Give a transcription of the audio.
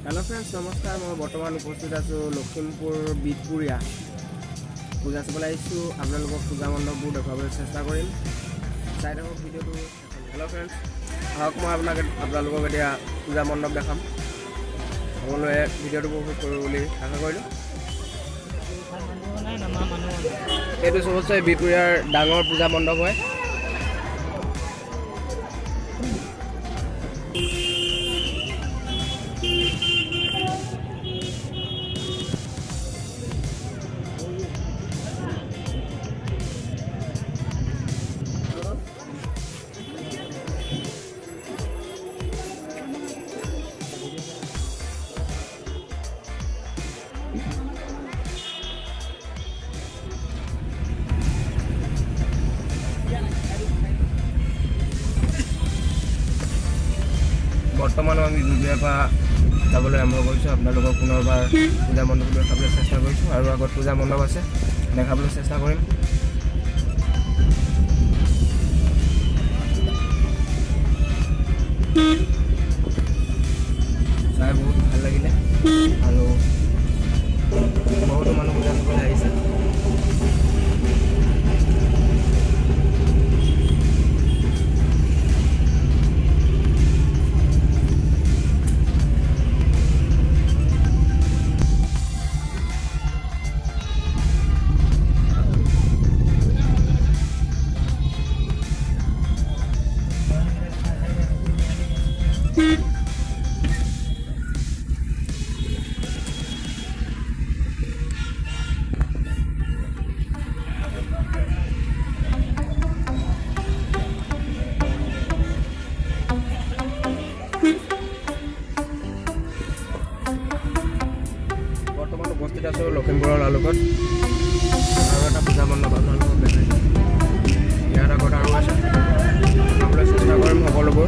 hello friends नमस्कार मैं बर्तमान उपस्थित आसो लखीमपुर बिटपुरिया पूजा चाबले आइसो आपनालोকক पूजा मण्डपবোৰ দেখাবলৈ চেষ্টা কৰিম চাই থাকক ভিডিঅ'টো हेलो फ्रेंड्स আহক মই আপোনালোকক এতিয়া पूजा मण्डप দেখাম সকলোৱে ভিডিঅ'টো উপভোগ কৰিব বুলি আশা কৰিলো এইটো সবচে বিটপুৰিয়াৰ ডাঙৰ पूजा मण्डप হয় বৰ্তমান আমি বিটপুৰিয়াৰ পৰা যাবলৈ আৰম্ভ কৰিছোঁ আপোনালোকক পুনৰবাৰ পূজা মণ্ডপটো দেখাবলৈ চেষ্টা কৰিছোঁ আৰু আগত পূজা মণ্ডপ আছে দেখাবলৈ চেষ্টা কৰিম চাই বহুত ভাল লাগিলে আৰু বহুতো মানুহ পূজা চাবলৈ আহিছে বৰ্তমান উপস্থিত আছো লখিমপুৰৰ লালুকত আৰু এটা পূজা মণ্ডপ আপোনালোকক দেখাইছোঁ ইয়াৰ আগত আৰু আছে দেখাবলৈ চেষ্টা কৰিম সকলোবোৰ